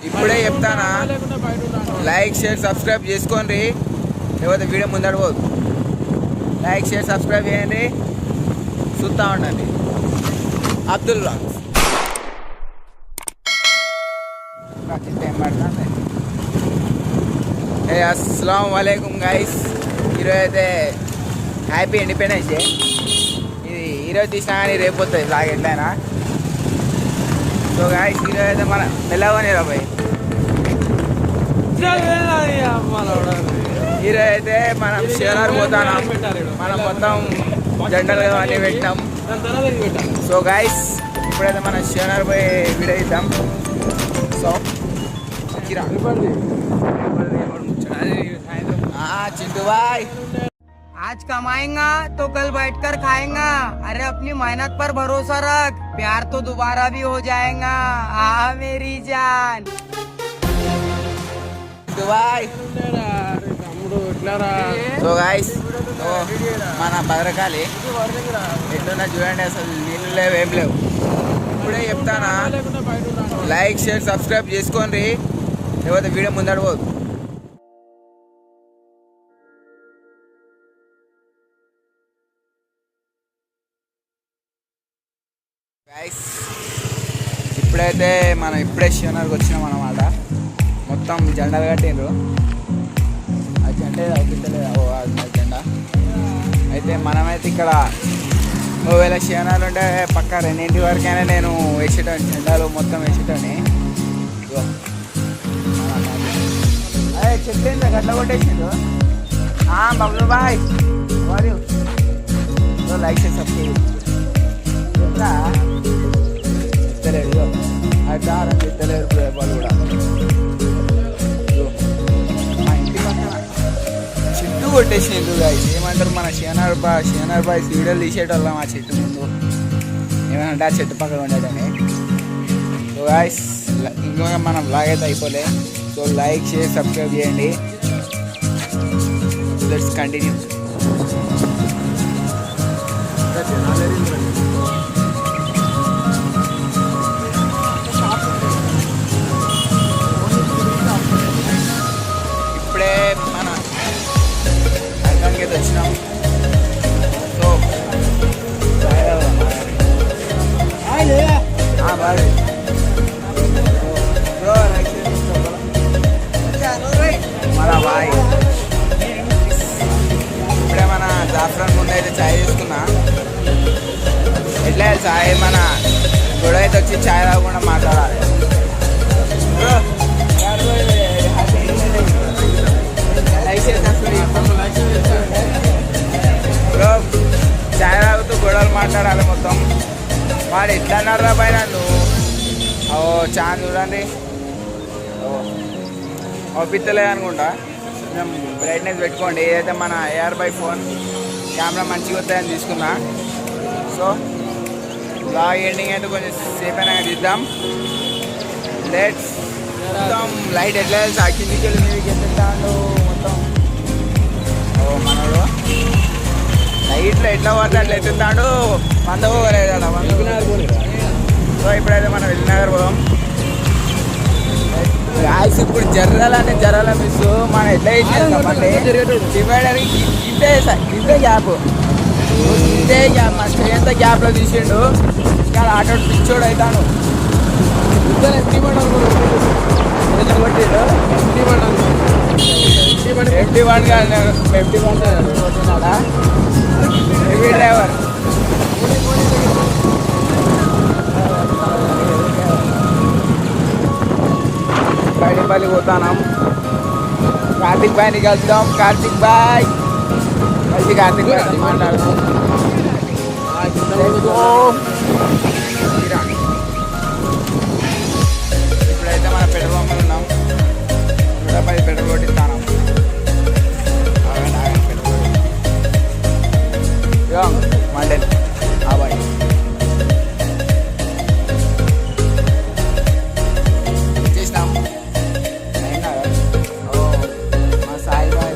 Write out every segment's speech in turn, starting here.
ఇప్పుడే చెప్తానా, like share subscribe చేసుకోండి, లేకపోతే వీడియో ముందర పోదు. లైక్ షేర్ సబ్స్క్రైబ్ చేయండి, చూస్తూ ఉండండి. అబ్దుల్ వ్లాగ్స్ టైం పడుతుంది. అస్సలాము అలైకుం గైస్. ఈరోజు అయితే హ్యాపీ ఇండిపెండెన్స్ డే. ఇది ఈరోజు తీసినా కానీ రేపు వస్తుంది బ్లాగ్ ఎట్లయినా. సో గైస్ ఈరోజు అయితే మన మెల్లవని రాబోయ్ ఈరోజు అయితే మనం షేనార్ పోతాం. మనం మొత్తం జెండలు అన్నీ పెట్టినాం. సో గైస్ ఇప్పుడైతే మనం షేనార్ పోయి వీడియో ఇద్దాం. సో चिंटू भाई, आज कमाएगा तो कल बैठकर खाएगा। अरे अपनी मेहनत पर भरोसा रख, प्यार तो दोबारा भी हो जाएगा। मेरी जान चिंटू भाई. సో గైస్ మన భద్రకాళి ఎట్లున్నా చూడండి, అసలు నీళ్ళు లేవు ఏం లేవు. ఇప్పుడే చెప్తానా, లైక్ షేర్ సబ్స్క్రైబ్ చేసుకోండి, లేకపోతే వీడియో ముందర పోదు. గైస్ ఇప్పుడైతే మనం షివనర్కి వచ్చినాం అన్నమాట. మొత్తం జెండాలు కట్టిండ్రు. ఆ జెండా అవుతుంటలేదు జెండా. అయితే మనమైతే ఇక్కడ ఒకవేళ శివనాలు ఉంటే పక్క 2 వరకైనా నేను వేసేటోని, జెండాలు మొత్తం వేసేటోని. అదే చెప్తే గట్ల కొట్టేసిండు. బబ్లు బాయ్ మరియు లైక్ చేసి సబ్స్క్రైబ్ ఇస్తలేడు. దారం ఇస్తలేరు వాళ్ళు కూడా. మా ఇంటి పక్కన చెట్టు కొట్టేసిండు గాయస్. ఏమంటారు, మన షివనార్ బాయ్ వీడియోలు తీసేటోళ్ళం ఆ చెట్టు ముందు. ఏమంటే ఆ చెట్టు పక్కన ఉండేటని. సో గాయస్ ఇంకా మన బ్లాగ్ అయితే అయిపోలే. సో లైక్ షేర్ సబ్స్క్రైబ్ చేయండి. Let's continue. ఇప్పుడే మన అర్థంకి వచ్చినాం. సో మన బాయ్ ఇప్పుడే మన జాఫ్రాన్ ముందు అయితే ఛాయ్ తీసుకున్నా. ఎట్లా ఛాయ్ మన గొడవ అయితే వచ్చి ఛాయ్ తాగకుండా మాట్లాడాలి. బ్రో ఛాయ్ తాగుతూ గొడవలు మాట్లాడాలి మొత్తం. వాడు ఎట్లా అన్నారా పైన నువ్వు ఛాయ్ చూడండి ఓపిత్తలేదు అనుకుంటా. కొంచెం బ్రైట్నెస్ పెట్టుకోండి. ఏదైతే మన AR బై ఫోన్ కెమెరా మంచిగా వస్తాయని తీసుకున్నా. సో బ్లాగ్ ఎండింగ్ అయితే కొంచెం సేఫ్ అయినా తీద్దాం. లెట్స్ మొత్తం లైట్ ఎట్లా తెలుసు కిందికి వెళ్ళి మీదకి ఎత్తుతాడు మొత్తం. మనడు లైట్లో ఎట్లా పడితే అట్లా ఎత్తుతాడు. వంద పోలేదు అలా సో ఇప్పుడైతే మనం విజయనగర్ పోదాం. రాయిస్ ఇప్పుడు జర్రాల మిస్ మనం ఎట్లా ఇచ్చేస్తామంటే డివైడర్ ఇంతే గ్యాప్ మన ఎంత గ్యాప్లో తీసిండు. ఇక్కడ ఆటో పిచ్చోడు అవుతాడు. MT1 కాదు, MT1 కొట్టినాడా హెవీ డ్రైవర్. బయటపల్లి పోతాం. కార్తిక్ బాయ్ని కలుద్దాం. కార్తిక్ బాయ్ కలిసి కార్తిక్ బాయ్ మాట్లాడుతాం. ఇప్పుడైతే మన పెట్రోల్ పంపులు ఉన్నాం. 110 పెట్రోల్ కొట్టిస్తాను. మండల్ బాయ్ చేసినాం. మా సాయి బాయ్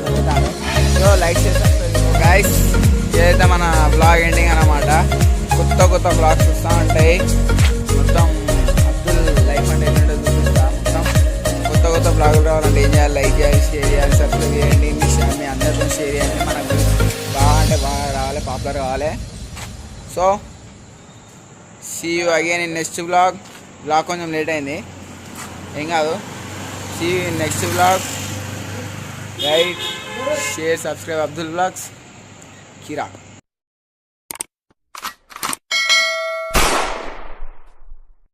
సో లైక్ చేస్తాం గైస్. ఇదైతే మన బ్లాగ్ ఎండింగ్ అన్నమాట. కొత్త బ్లాగ్స్ వస్తూ ఉంటాయి. మొత్తం అబ్దుల్ లైఫ్ అంటే ఏంటంటే చూపిస్తా. మొత్తం రావాలంటే ఏం చేయాలి? లైక్ చేయాలి, షేర్ చేయాలి, సబ్స్క్రైబ్ చేయండి, మీ అందరితో షేర్ చేయండి. మనకు బాగా అంటే బాగా రావాలి, పాపులర్ కావాలి. So see you again in next blog కొంచెం లేట్ అయింది, ఏం కాదు. See you in next blog. Right, share, subscribe. Abdul blogs, Kira.